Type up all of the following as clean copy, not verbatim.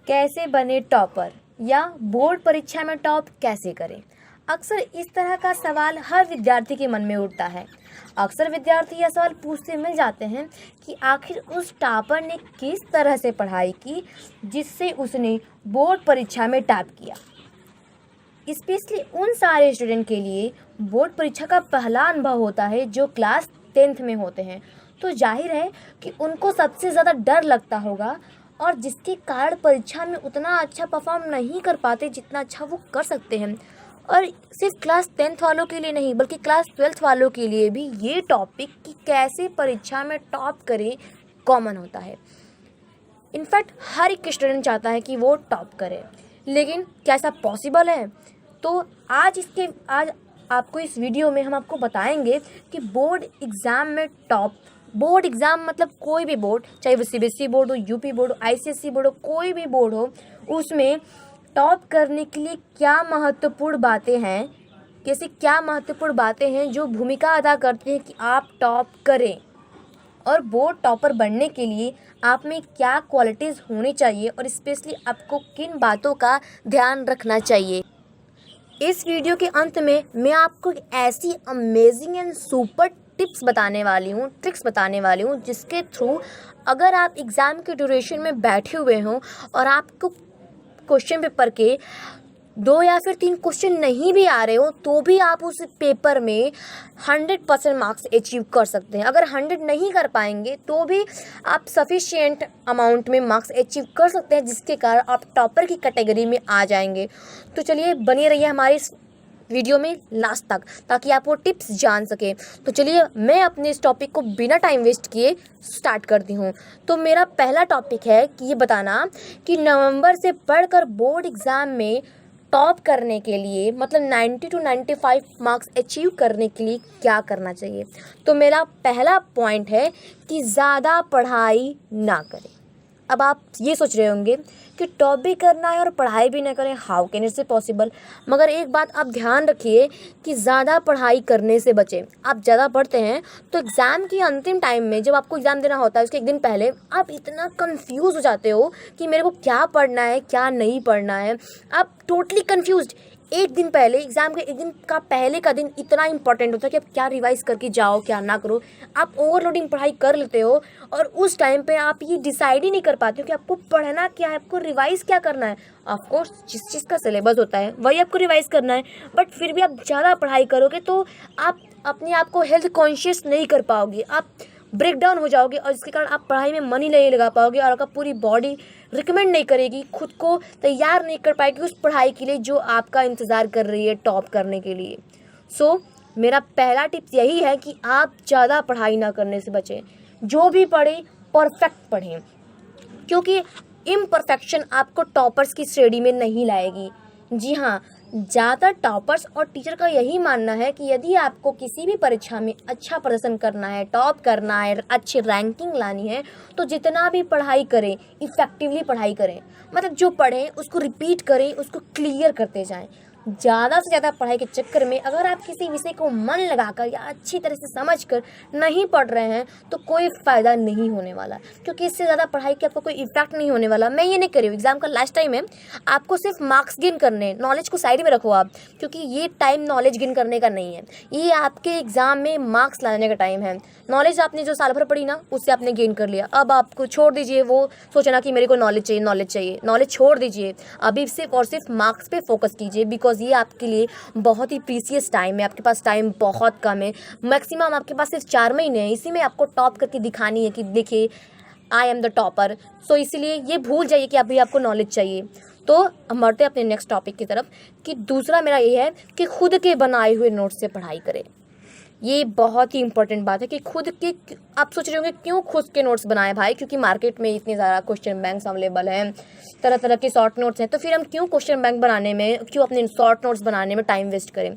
कैसे बने टॉपर या बोर्ड परीक्षा में टॉप कैसे करें। अक्सर इस तरह का सवाल हर विद्यार्थी के मन में उठता है। अक्सर विद्यार्थी यह सवाल पूछते मिल जाते हैं कि आखिर उस टॉपर ने किस तरह से पढ़ाई की जिससे उसने बोर्ड परीक्षा में टॉप किया। स्पेशली उन सारे स्टूडेंट के लिए बोर्ड परीक्षा का पहला अनुभव होता है जो क्लास 10th में होते हैं, तो जाहिर है कि उनको सबसे ज़्यादा डर लगता होगा और जिसके कारण परीक्षा में उतना अच्छा परफॉर्म नहीं कर पाते जितना अच्छा वो कर सकते हैं। और सिर्फ क्लास 10th वालों के लिए नहीं बल्कि क्लास 12th वालों के लिए भी ये टॉपिक कि कैसे परीक्षा में टॉप करें कॉमन होता है। इनफैक्ट हर एक स्टूडेंट चाहता है कि वो टॉप करे, लेकिन क्या ऐसा पॉसिबल है? तो आज आपको इस वीडियो में हम आपको बताएंगे कि बोर्ड एग्ज़ाम में टॉप, बोर्ड एग्ज़ाम मतलब कोई भी बोर्ड, चाहे वो सीबीएसई बोर्ड हो, यूपी बोर्ड हो, आईसीएसई बोर्ड हो, कोई भी बोर्ड हो, उसमें टॉप करने के लिए क्या महत्वपूर्ण बातें हैं, कैसे क्या महत्वपूर्ण बातें हैं जो भूमिका अदा करती हैं कि आप टॉप करें। और बोर्ड टॉपर बनने के लिए आप में क्या क्वालिटीज़ होनी चाहिए और स्पेशली आपको किन बातों का ध्यान रखना चाहिए। इस वीडियो के अंत में मैं आपको ऐसी अमेजिंग एंड सुपर टिप्स बताने वाली हूँ, ट्रिक्स बताने वाली हूँ, जिसके थ्रू अगर आप एग्ज़ाम के ड्यूरेशन में बैठे हुए हों और आपको क्वेश्चन पेपर के 2 या फिर 3 क्वेश्चन नहीं भी आ रहे हो तो भी आप उस पेपर में 100% मार्क्स अचीव कर सकते हैं। अगर 100 नहीं कर पाएंगे तो भी आप सफिशिएंट अमाउंट में मार्क्स अचीव कर सकते हैं, जिसके कारण आप टॉपर की कैटेगरी में आ जाएंगे। तो चलिए बने रहिए हमारे इस वीडियो में लास्ट तक ताकि आप वो टिप्स जान सकें। तो चलिए मैं अपने इस टॉपिक को बिना टाइम वेस्ट किए स्टार्ट करती हूँ। तो मेरा पहला टॉपिक है कि ये बताना कि नवंबर से पढ़कर बोर्ड एग्ज़ाम में टॉप करने के लिए मतलब 90 to 95 मार्क्स अचीव करने के लिए क्या करना चाहिए। तो मेरा पहला पॉइंट है कि ज़्यादा पढ़ाई ना करें। अब आप ये सोच रहे होंगे कि टॉप भी करना है और पढ़ाई भी ना करें, हाउ कैन इट से पॉसिबल। मगर एक बात आप ध्यान रखिए कि ज़्यादा पढ़ाई करने से बचें। आप ज़्यादा पढ़ते हैं तो एग्ज़ाम की अंतिम टाइम में जब आपको एग्ज़ाम देना होता है उसके एक दिन पहले आप इतना कंफ्यूज हो जाते हो कि मेरे को क्या पढ़ना है क्या नहीं पढ़ना है। आप टोटली कंफ्यूज्ड। एक दिन पहले एग्ज़ाम के एक दिन का पहले का दिन इतना इंपॉर्टेंट होता है कि आप क्या रिवाइज़ करके जाओ क्या ना करो। आप ओवरलोडिंग पढ़ाई कर लेते हो और उस टाइम पे आप ये डिसाइड ही नहीं कर पाते हो कि आपको पढ़ना क्या है, आपको रिवाइज़ क्या करना है। ऑफ कोर्स जिस चीज़ का सिलेबस होता है वही आपको रिवाइज़ करना है, बट फिर भी आप ज़्यादा पढ़ाई करोगे तो आप अपने आप को हेल्थ कॉन्शियस नहीं कर पाओगे, आप ब्रेक डाउन हो जाओगे और इसके कारण आप पढ़ाई में मन ही नहीं लगा पाओगे और आपका पूरी बॉडी रिकमेंड नहीं करेगी, खुद को तैयार नहीं कर पाएगी उस पढ़ाई के लिए जो आपका इंतज़ार कर रही है टॉप करने के लिए। सो मेरा पहला टिप्स यही है कि आप ज़्यादा पढ़ाई ना करने से बचें। जो भी पढ़ें परफेक्ट पढ़ें, क्योंकि इम्परफेक्शन आपको टॉपर्स की श्रेणी में नहीं लाएगी। जी हाँ, ज़्यादातर टॉपर्स और टीचर का यही मानना है कि यदि आपको किसी भी परीक्षा में अच्छा प्रदर्शन करना है, टॉप करना है, अच्छी रैंकिंग लानी है, तो जितना भी पढ़ाई करें इफ़ेक्टिवली पढ़ाई करें। मतलब जो पढ़ें उसको रिपीट करें, उसको क्लियर करते जाएं। ज़्यादा से ज़्यादा पढ़ाई के चक्कर में अगर आप किसी विषय को मन लगाकर या अच्छी तरह से समझकर नहीं पढ़ रहे हैं तो कोई फ़ायदा नहीं होने वाला, क्योंकि इससे ज़्यादा पढ़ाई के आपको कोई इफेक्ट नहीं होने वाला। मैं ये नहीं कर रही हूँ, एग्ज़ाम का लास्ट टाइम है, आपको सिर्फ मार्क्स गेन करने, नॉलेज को साइड में रखो आप, क्योंकि ये टाइम नॉलेज गेन करने का नहीं है, ये आपके एग्ज़ाम में मार्क्स लाने का टाइम है। नॉलेज आपने जो साल भर पढ़ी ना उससे आपने गेन कर लिया, अब आपको छोड़ दीजिए वो सोचना कि मेरे को नॉलेज चाहिए, नॉलेज छोड़ दीजिए। अभी सिर्फ और सिर्फ मार्क्स पे फोकस कीजिए, बिकॉज ये आपके लिए बहुत ही प्रीसियस टाइम है। आपके पास टाइम बहुत कम है, मैक्सिमम आपके पास सिर्फ 4 महीने हैं, इसी में आपको टॉप करके दिखानी है कि देखिए आई एम द टॉपर। सो इसीलिए ये भूल जाइए कि अभी आपको नॉलेज चाहिए। तो हम बढ़ते हैं अपने नेक्स्ट टॉपिक की तरफ कि दूसरा मेरा ये है कि खुद के बनाए हुए नोट्स से पढ़ाई करें। ये बहुत ही इंपॉर्टेंट बात है कि खुद के, आप सोच रहे होंगे क्यों खुद के नोट्स बनाए भाई, क्योंकि मार्केट में इतने ज़्यादा क्वेश्चन बैंक्स अवेलेबल हैं, तरह तरह के शॉर्ट नोट्स हैं, तो फिर हम क्यों क्वेश्चन बैंक बनाने में, क्यों अपने शॉर्ट नोट्स बनाने में टाइम वेस्ट करें।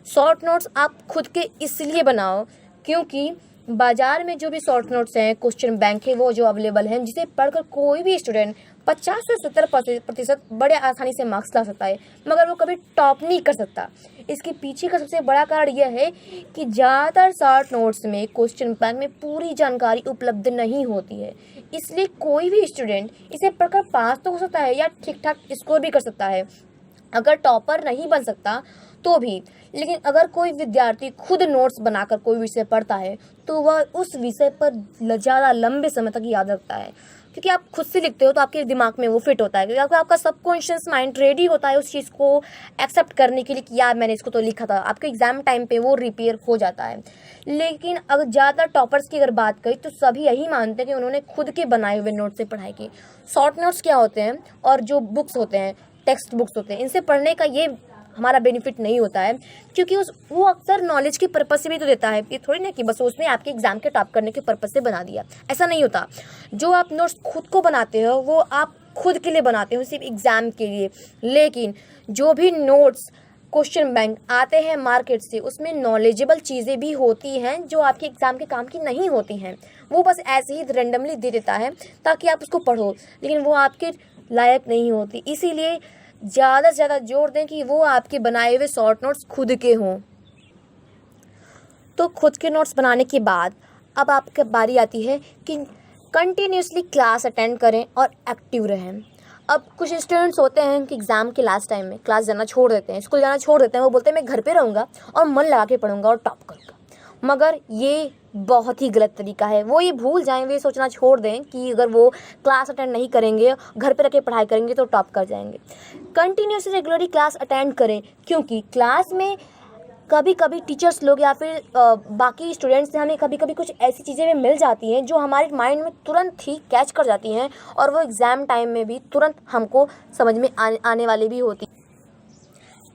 शॉर्ट नोट्स आप खुद के इसलिए बनाओ क्योंकि बाज़ार में जो भी शॉर्ट नोट्स हैं, क्वेश्चन बैंक है, वो जो अवेलेबल हैं, जिसे पढ़कर कोई भी स्टूडेंट 50 से 70% बड़े आसानी से मार्क्स ला सकता है, मगर वो कभी टॉप नहीं कर सकता। इसके पीछे का सबसे बड़ा कारण यह है कि ज़्यादातर शॉर्ट नोट्स में क्वेश्चन बैंक में पूरी जानकारी उपलब्ध नहीं होती है। इसलिए कोई भी स्टूडेंट इसे पढ़कर पास तो हो सकता है या ठीक ठाक स्कोर भी कर सकता है, अगर टॉपर नहीं बन सकता तो भी। लेकिन अगर कोई विद्यार्थी खुद नोट्स बनाकर कोई विषय पढ़ता है तो वह उस विषय पर ज़्यादा लंबे समय तक याद रखता है, क्योंकि आप खुद से लिखते हो तो आपके दिमाग में वो फिट होता है, क्योंकि आपका सबकॉन्शियस माइंड रेडी होता है उस चीज़ को एक्सेप्ट करने के लिए कि यार मैंने इसको तो लिखा था। आपके एग्जाम टाइम पे वो रिपेयर हो जाता है। लेकिन अगर ज़्यादा टॉपर्स की अगर बात करें तो सभी यही मानते हैं कि उन्होंने खुद के बनाए हुए नोट से पढ़ाई की। शॉर्ट नोट्स क्या होते हैं और जो बुक्स होते हैं, टेक्स्ट बुक्स होते हैं, इनसे पढ़ने का ये हमारा बेनिफिट नहीं होता है, क्योंकि वो अक्सर नॉलेज के पर्पस से भी तो देता है। ये थोड़ी ना कि बस उसने आपके एग्जाम के टॉप करने के पर्पस से बना दिया, ऐसा नहीं होता। जो आप नोट्स खुद को बनाते हो वो आप खुद के लिए बनाते हो, सिर्फ एग्ज़ाम के लिए। लेकिन जो भी नोट्स क्वेश्चन बैंक आते हैं मार्केट से, उसमें नॉलेजेबल चीज़ें भी होती हैं जो आपके एग्ज़ाम के काम की नहीं होती हैं। वो बस ऐसे ही रेंडमली दे देता है ताकि आप उसको पढ़ो, लेकिन वो आपके लायक नहीं होती। इसीलिए ज़्यादा से ज़्यादा जोर दें कि वो आपके बनाए हुए शॉर्ट नोट्स खुद के हों। तो खुद के नोट्स बनाने के बाद अब आपकी बारी आती है कि कंटिन्यूसली क्लास अटेंड करें और एक्टिव रहें। अब कुछ स्टूडेंट्स होते हैं कि एग्ज़ाम के लास्ट टाइम में क्लास जाना छोड़ देते हैं, स्कूल जाना छोड़ देते हैं। वो बोलते हैं मैं घर पे रहूँगा और मन लगा के पढ़ूँगा और टॉप करूँगा, मगर ये बहुत ही गलत तरीका है। वो ये भूल जाएं, वे सोचना छोड़ दें कि अगर वो क्लास अटेंड नहीं करेंगे, घर पे रह के पढ़ाई करेंगे तो टॉप कर जाएंगे। कंटिन्यूसली रेगुलरली क्लास अटेंड करें, क्योंकि क्लास में कभी कभी टीचर्स लोग या फिर बाकी स्टूडेंट्स से हमें कभी कभी कुछ ऐसी चीज़ें भी मिल जाती हैं जो हमारे माइंड में तुरंत ही कैच कर जाती हैं और वो एग्ज़ाम टाइम में भी तुरंत हमको समझ में आने वाली भी होती।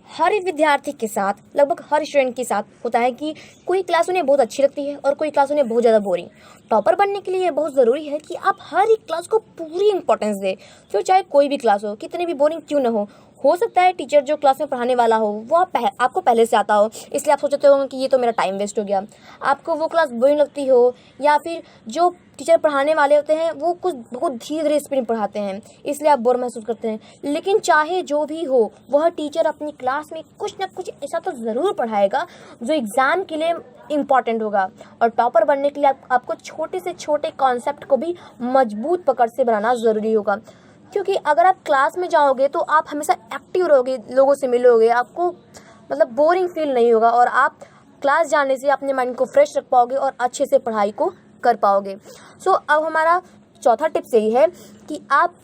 हर एक विद्यार्थी के साथ, लगभग हर स्टूडेंट के साथ होता है कि कोई क्लास उन्हें बहुत अच्छी लगती है और कोई क्लास उन्हें बहुत ज़्यादा बोरिंग। टॉपर बनने के लिए बहुत ज़रूरी है कि आप हर एक क्लास को पूरी इंपॉर्टेंस दें, फिर चाहे कोई भी क्लास हो, कितनी भी बोरिंग क्यों ना हो सकता है टीचर जो क्लास में पढ़ाने वाला हो वो आपको पहले से आता हो, इसलिए आप सोचते हो कि ये तो मेरा टाइम वेस्ट हो गया। आपको वो क्लास बोरिंग लगती हो, या फिर जो टीचर पढ़ाने वाले होते हैं वो कुछ बहुत धीरे धीरे स्पीड में पढ़ाते हैं, इसलिए आप बोर महसूस करते हैं। लेकिन चाहे जो भी हो, वह टीचर अपनी क्लास में कुछ ना कुछ ऐसा तो ज़रूर पढ़ाएगा जो एग्ज़ाम के लिए इम्पॉर्टेंट होगा। और टॉपर बनने के लिए आपको छोटे से छोटे कॉन्सेप्ट को भी मजबूत पकड़ से बनाना ज़रूरी होगा, क्योंकि अगर आप क्लास में जाओगे तो आप हमेशा एक्टिव रहोगे, लोगों से मिलोगे, आपको मतलब बोरिंग फील नहीं होगा और आप क्लास जाने से अपने माइंड को फ्रेश रख पाओगे और अच्छे से पढ़ाई को कर पाओगे। अब हमारा चौथा टिप्स यही है कि आप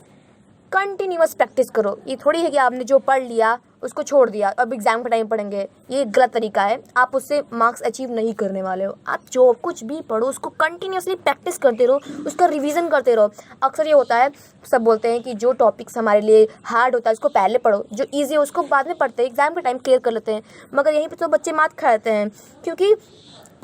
कंटिन्यूअस प्रैक्टिस करो। ये थोड़ी है कि आपने जो पढ़ लिया उसको छोड़ दिया, अब एग्ज़ाम के टाइम पढ़ेंगे, ये गलत तरीका है। आप उससे मार्क्स अचीव नहीं करने वाले हो। आप जो कुछ भी पढ़ो उसको कंटिन्यूसली प्रैक्टिस करते रहो, उसका रिवीजन करते रहो। अक्सर ये होता है, सब बोलते हैं कि जो टॉपिक्स हमारे लिए हार्ड होता है उसको पहले पढ़ो, जो ईजी है उसको बाद में पढ़ते हैं, एग्ज़ाम के टाइम क्लियर कर लेते हैं। मगर यहीं पर तो बच्चे मात खा जाते हैं, क्योंकि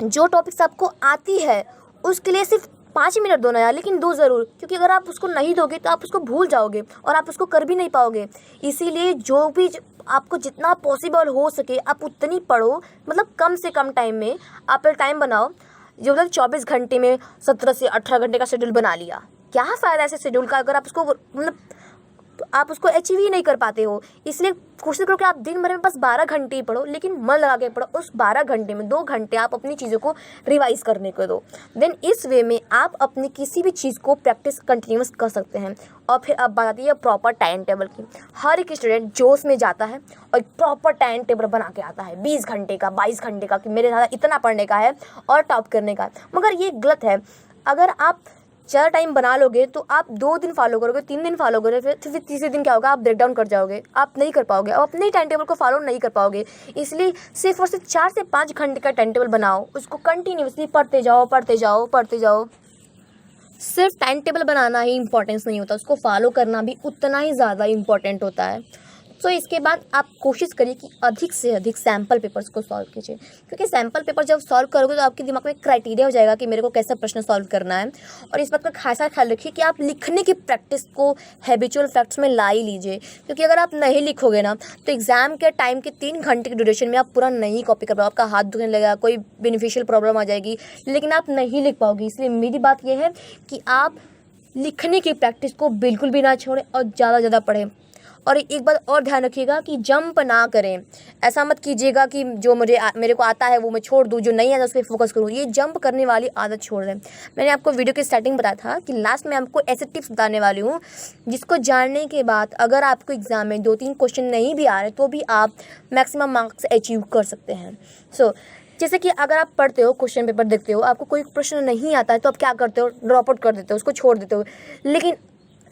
जो टॉपिक्स आपको आती है उसके लिए सिर्फ 5 मिनट दो ना यार, लेकिन दो ज़रूर, क्योंकि अगर आप उसको नहीं दोगे तो आप उसको भूल जाओगे और आप उसको कर भी नहीं पाओगे। इसीलिए जो भी आपको जितना पॉसिबल हो सके आप उतनी पढ़ो, मतलब कम से कम टाइम में आप टाइम बनाओ। जो मतलब 24 घंटे में 17 से 18 घंटे का शेड्यूल बना लिया, क्या फ़ायदा ऐसे शेड्यूल का अगर आप उसको मतलब आप उसको अचीव ही नहीं कर पाते हो। इसलिए कोशिश करो कि आप दिन भर में बस 12 घंटे ही पढ़ो, लेकिन मन लगा के पढ़ो। उस 12 घंटे में 2 घंटे आप अपनी चीज़ों को रिवाइज करने को दो। देन इस वे में आप अपनी किसी भी चीज़ को प्रैक्टिस कंटिन्यूस कर सकते हैं। और फिर अब बात आती है प्रॉपर टाइम टेबल की। हर एक स्टूडेंट जोश में जाता है और प्रॉपर टाइम टेबल बना के आता है 20 घंटे का, 22 घंटे का, कि मेरे ज़्यादा इतना पढ़ने का है और टॉप करने का है। मगर ये गलत है। अगर आप ज़्यादा टाइम बना लोगे तो आप 2 दिन फॉलो करोगे, 3 दिन फॉलो करोगे, फिर तीसरे दिन क्या होगा, आप ब्रेक डाउन कर जाओगे, आप नहीं कर पाओगे, आप अपने टाइम टेबल को फॉलो नहीं कर पाओगे। इसलिए सिर्फ और सिर्फ 4 से 5 घंटे का टाइम टेबल बनाओ, उसको कंटिन्यूसली पढ़ते जाओ, पढ़ते जाओ, पढ़ते जाओ। सिर्फ टाइम टेबल बनाना ही इंपॉर्टेंस नहीं होता, उसको फॉलो करना भी उतना ही ज़्यादा इंपॉर्टेंट होता है। तो इसके बाद आप कोशिश करिए कि अधिक से अधिक सैम्पल पेपर्स को सॉल्व कीजिए, क्योंकि सैम्पल पेपर जब सॉल्व करोगे तो आपके दिमाग में क्राइटेरिया हो जाएगा कि मेरे को कैसा प्रश्न सॉल्व करना है। और इस बात का खासा ख्याल रखिए कि आप लिखने की प्रैक्टिस को हैबिचुअल फैक्ट्स में ला ही लीजिए, क्योंकि अगर आप नहीं लिखोगे ना तो एग्ज़ाम के टाइम के 3 घंटे की ड्यूरेशन में आप पूरा नहीं कॉपी कर पाओगे, आपका हाथ दुखने लगेगा, कोई बेनिफिशियल प्रॉब्लम आ जाएगी, लेकिन आप नहीं लिख पाओगे। इसलिए मेरी बात यह है कि आप लिखने की प्रैक्टिस को बिल्कुल भी ना छोड़ें और ज़्यादा से ज़्यादा पढ़ें। और एक बात और ध्यान रखिएगा कि जंप ना करें। ऐसा मत कीजिएगा कि जो मेरे को आता है वो मैं छोड़ दूँ, जो नहीं आता उस पर फोकस करूँ। ये जंप करने वाली आदत छोड़ दें। मैंने आपको वीडियो की स्टार्टिंग बताया था कि लास्ट में आपको ऐसे टिप्स बताने वाली हूँ जिसको जानने के बाद अगर आपको एग्ज़ाम में 2-3 क्वेश्चन नहीं भी आ रहे तो भी आप मैक्सिमम मार्क्स अचीव कर सकते हैं। जैसे कि अगर आप पढ़ते हो, क्वेश्चन पेपर देखते हो, आपको कोई प्रश्न नहीं आता है तो आप क्या करते हो? ड्रॉप आउट कर देते हो, उसको छोड़ देते हो। लेकिन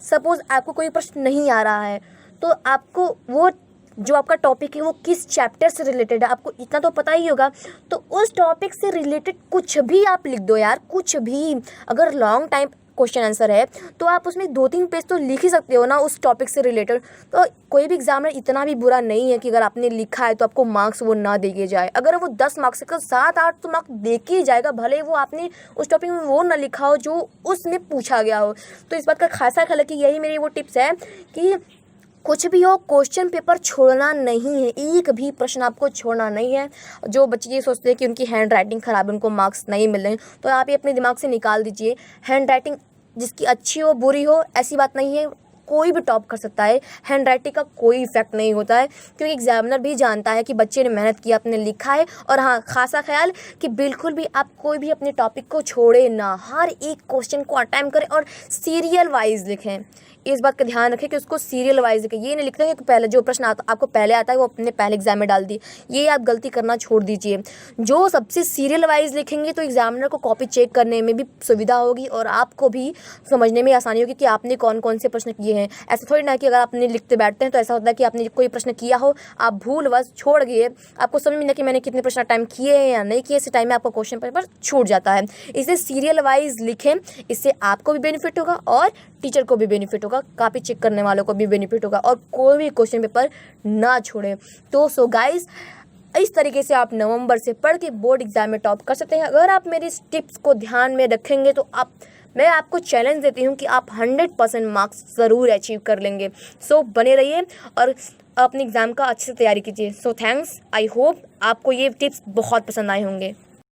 सपोज़ आपको कोई प्रश्न नहीं आ रहा है तो आपको वो जो आपका टॉपिक है वो किस चैप्टर से रिलेटेड है आपको इतना तो पता ही होगा। तो उस टॉपिक से रिलेटेड कुछ भी आप लिख दो यार, कुछ भी। अगर लॉन्ग टाइम क्वेश्चन आंसर है तो आप उसमें 2-3 पेज तो लिख ही सकते हो ना उस टॉपिक से रिलेटेड। तो कोई भी एग्जामिनर इतना भी बुरा नहीं है कि अगर आपने लिखा है तो आपको मार्क्स वो ना दिए जाए। अगर वो 10 मार्क्स से 7-8 तो मार्क्स दे के ही जाएगा, भले वो आपने उस टॉपिक में वो ना लिखा हो जो उसमें पूछा गया हो। तो इस बात का खासा ख्याल रखिए। यही मेरी वो टिप्स है कि कुछ भी हो, क्वेश्चन पेपर छोड़ना नहीं है, एक भी प्रश्न आपको छोड़ना नहीं है। जो बच्चे ये सोचते हैं कि उनकी हैंड राइटिंग ख़राब है, उनको मार्क्स नहीं मिल रहे हैं, तो आप ये अपने दिमाग से निकाल दीजिए। हैंड राइटिंग जिसकी अच्छी हो बुरी हो ऐसी बात नहीं है, कोई भी टॉप कर सकता है। हैंड राइटिंग का कोई इफेक्ट नहीं होता है क्योंकि एग्जामिनर भी जानता है कि बच्चे ने मेहनत की, आपने लिखा है। और हाँ, खासा ख्याल कि बिल्कुल भी आप कोई भी अपने टॉपिक को छोड़े ना, हर एक क्वेश्चन को अटेम्प्ट करें और सीरियल वाइज लिखें। इस बात का ध्यान रखें कि उसको सीरियल वाइज लिखें। ये नहीं लिखते हैं कि पहले जो प्रश्न आपको पहले आता है वो अपने पहले एग्जाम में डाल दिए, ये आप गलती करना छोड़ दीजिए। जो सबसे सीरियल वाइज लिखेंगे तो एग्जामिनर को कॉपी चेक करने में भी सुविधा होगी और आपको भी समझने में आसानी होगी कि आपने कौन कौन से प्रश्न किए हैं। ऐसा थोड़ी ना कि अगर आपने लिखते बैठते हैं तो ऐसा होता है कि आपने कोई प्रश्न किया हो, आप भूलवश छोड़ गए, आपको समझ में नहीं कि मैंने कितने प्रश्न टाइम किए हैं या नहीं किए, इस टाइम में आपका क्वेश्चन पेपर छूट जाता है। इसे सीरियल वाइज लिखें, इससे आपको भी बेनिफिट होगा और टीचर को भी बेनिफिट होगा, कॉपी चेक करने वालों को भी बेनिफिट होगा और कोई भी क्वेश्चन पेपर ना छोड़े। तो सो गाइस, इस तरीके से आप नवंबर से पढ़ के बोर्ड एग्जाम में टॉप कर सकते हैं। अगर आप मेरी इस टिप्स को ध्यान में रखेंगे तो मैं आपको चैलेंज देती हूँ कि आप 100% मार्क्स ज़रूर अचीव कर लेंगे। सो बने रहिए और अपने एग्ज़ाम का अच्छे से तैयारी कीजिए। सो थैंक्स, आई होप आपको ये टिप्स बहुत पसंद आए होंगे।